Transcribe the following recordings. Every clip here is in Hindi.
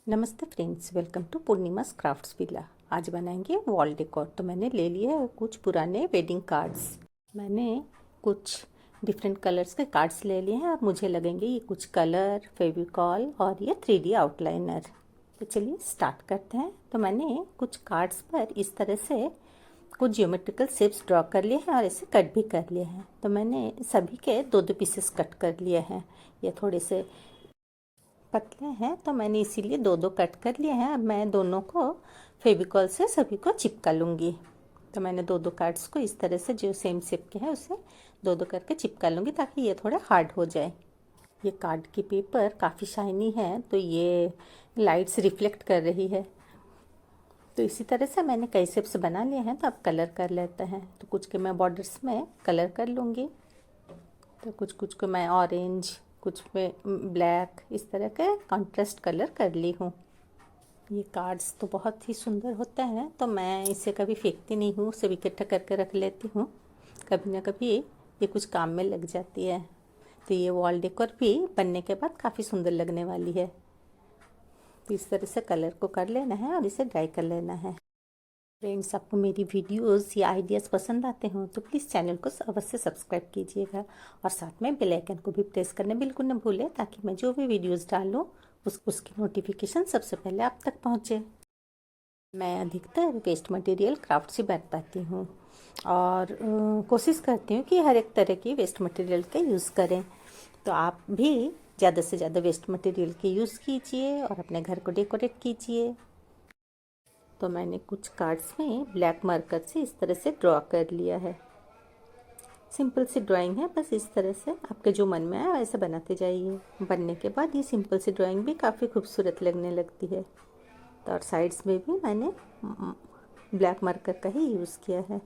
नमस्ते friends, welcome to Purnima's Crafts Villa. आज बनाएंगे वॉल डेकोर। तो मैंने ले लिए कुछ पुराने वेडिंग कार्ड्स। मैंने कुछ डिफरेंट कलर्स के कार्ड्स ले लिए हैं और मुझे लगेंगे ये कुछ कलर, फेविकॉल और ये 3D आउटलाइनर। तो चलिए स्टार्ट करते हैं। तो मैंने कुछ कार्ड्स पर इस तरह से कुछ ज्योमेट्रिकल शेप्स ड्रॉ कर लिए हैं और इसे कट भी कर लिए हैं। तो मैंने सभी के दो दो पीसेस कट कर लिए हैं। ये थोड़े से पतले हैं तो मैंने इसीलिए दो दो कट कर लिए हैं। अब मैं दोनों को फेविकॉल से सभी को चिपका लूँगी। तो मैंने दो दो कार्ड्स को इस तरह से जो सेम शेप के हैं उसे दो दो करके चिपका लूँगी ताकि ये थोड़ा हार्ड हो जाए। ये कार्ड की पेपर काफ़ी शाइनी है तो ये लाइट्स रिफ्लेक्ट कर रही है। तो इसी तरह से मैंने कई शेप्स बना लिए हैं। तो अब कलर कर लेते हैं। तो कुछ के मैं बॉर्डर्स में कलर कर लूँगी। तो कुछ कुछ को मैं ऑरेंज, कुछ में ब्लैक, इस तरह के कॉन्ट्रास्ट कलर कर ली हूँ। ये कार्ड्स तो बहुत ही सुंदर होते हैं तो मैं इसे कभी फेंकती नहीं हूँ, सब इकट्ठा करके रख लेती हूँ। कभी ना कभी ये कुछ काम में लग जाती है। तो ये वॉल डेकोर भी बनने के बाद काफ़ी सुंदर लगने वाली है। तो इस तरह से कलर को कर लेना है और इसे ड्राई कर लेना है। फ्रेंड्स, आपको मेरी वीडियोस या आइडियाज़ पसंद आते हों तो प्लीज़ चैनल को अवश्य सब्सक्राइब कीजिएगा और साथ में बेल आइकन को भी प्रेस करना बिल्कुल न भूलें ताकि मैं जो भी वीडियोस डालूँ उसकी नोटिफिकेशन सबसे पहले आप तक पहुँचे। मैं अधिकतर वेस्ट मटेरियल क्राफ्ट से बना पाती हूँ और कोशिश करती हूँ कि हर एक तरह की वेस्ट मटेरियल का यूज़ करें। तो आप भी ज़्यादा से ज़्यादा वेस्ट मटेरियल के यूज़ कीजिए और अपने घर को डेकोरेट कीजिए। तो मैंने कुछ कार्ड्स में ब्लैक मार्कर से इस तरह से ड्रॉ कर लिया है। सिंपल सी ड्राइंग है, बस इस तरह से आपके जो मन में आए वैसे बनाते जाइए। बनने के बाद ये सिंपल सी ड्राइंग भी काफ़ी खूबसूरत लगने लगती है। तो और साइड्स में भी मैंने ब्लैक मार्कर का ही यूज़ किया है।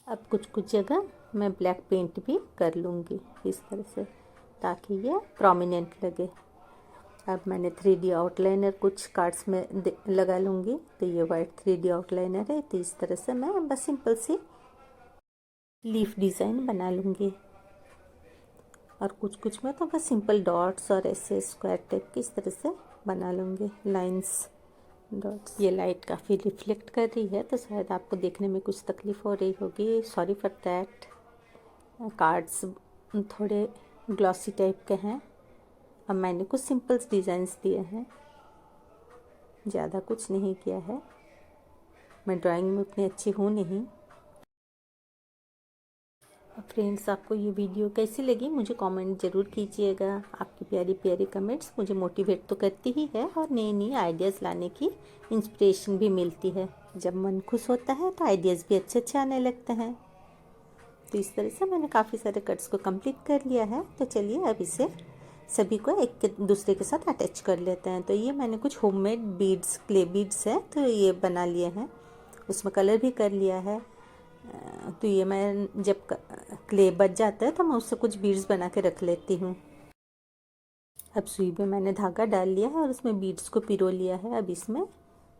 अब कुछ कुछ जगह मैं ब्लैक पेंट भी कर लूँगी इस तरह से ताकि ये प्रोमिनेंट लगे। अब मैंने 3D आउटलाइनर कुछ कार्ड्स में लगा लूँगी। तो ये वाइट 3D आउटलाइनर है। तो इस तरह से मैं बस सिंपल सी लीफ डिज़ाइन बना लूँगी और कुछ कुछ में तो बस सिंपल डॉट्स और ऐसे स्क्वायर टाइप की इस तरह से बना लूँगी लाइंस, डॉट्स। ये लाइट काफ़ी रिफ्लेक्ट कर रही है तो शायद आपको देखने में कुछ तकलीफ़ हो रही होगी, सॉरी फॉर दैट। कार्ड्स थोड़े ग्लॉसी टाइप के हैं। अब मैंने कुछ सिंपल डिज़ाइंस दिए हैं, ज़्यादा कुछ नहीं किया है। मैं ड्राइंग में उतनी अच्छी हूँ नहीं। फ्रेंड्स, आपको ये वीडियो कैसी लगी मुझे कमेंट ज़रूर कीजिएगा। आपकी प्यारी प्यारी कमेंट्स मुझे मोटिवेट तो करती ही है और नई नई आइडियाज़ लाने की इंस्पिरेशन भी मिलती है। जब मन खुश होता है तो आइडियाज़ भी अच्छे अच्छे आने लगते हैं। तो इस तरह से मैंने काफ़ी सारे कट्स को कंप्लीट कर लिया है। तो चलिए अब इसे सभी को एक के दूसरे के साथ अटैच कर लेते हैं। तो ये मैंने कुछ होममेड बीड्स, क्ले बीड्स है तो ये बना लिए हैं, उसमें कलर भी कर लिया है। तो ये मैं जब क्ले बच जाता है तो मैं उससे कुछ बीड्स बना के रख लेती हूँ। अब सुई में मैंने धागा डाल लिया है और उसमें बीड्स को पिरो लिया है। अब इसमें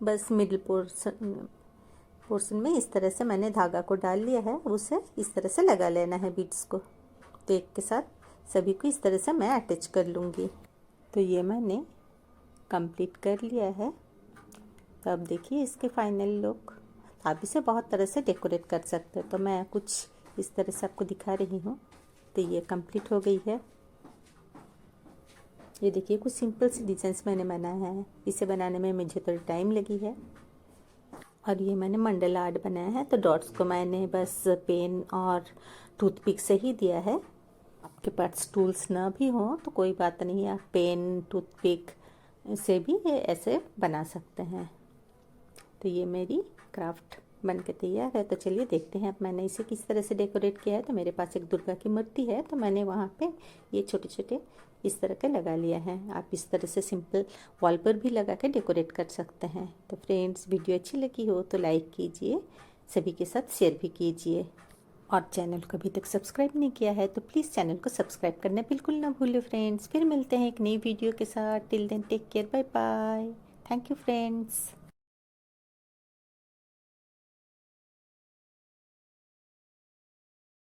बस मिडिल पोर्शन में इस तरह से मैंने धागा को डाल लिया है, उसे इस तरह से लगा लेना है बीड्स को। तो एक के साथ सभी को इस तरह से मैं अटैच कर लूँगी। तो ये मैंने कंप्लीट कर लिया है। तो अब देखिए इसके फाइनल लुक। आप इसे बहुत तरह से डेकोरेट कर सकते हैं। तो मैं कुछ इस तरह से आपको दिखा रही हूँ। तो ये कंप्लीट हो गई है। ये देखिए कुछ सिंपल सी डिज़ाइंस मैंने बनाया है। इसे बनाने में मुझे थोड़ी टाइम लगी है। और ये मैंने मंडला आर्ट बनाया है। तो डॉट्स को मैंने बस पेन और टूथपिक से ही दिया है। आपके पास टूल्स ना भी हो तो कोई बात नहीं, आप पेन, टूथपिक से भी ऐसे बना सकते हैं। तो ये मेरी क्राफ्ट बन के तैयार है। तो चलिए देखते हैं अब मैंने इसे किस तरह से डेकोरेट किया है। तो मेरे पास एक दुर्गा की मूर्ति है तो मैंने वहाँ पे ये छोटे छोटे इस तरह के लगा लिया है। आप इस तरह से सिंपल वॉल पर भी लगा के डेकोरेट कर सकते हैं। तो फ्रेंड्स, वीडियो अच्छी लगी हो तो लाइक कीजिए, सभी के साथ शेयर भी कीजिए और चैनल को अभी तक सब्सक्राइब नहीं किया है तो प्लीज़ चैनल को सब्सक्राइब करना बिल्कुल ना भूलें फ्रेंड्स। फिर मिलते हैं एक नई वीडियो के साथ। Till then take care, bye bye. Thank you friends.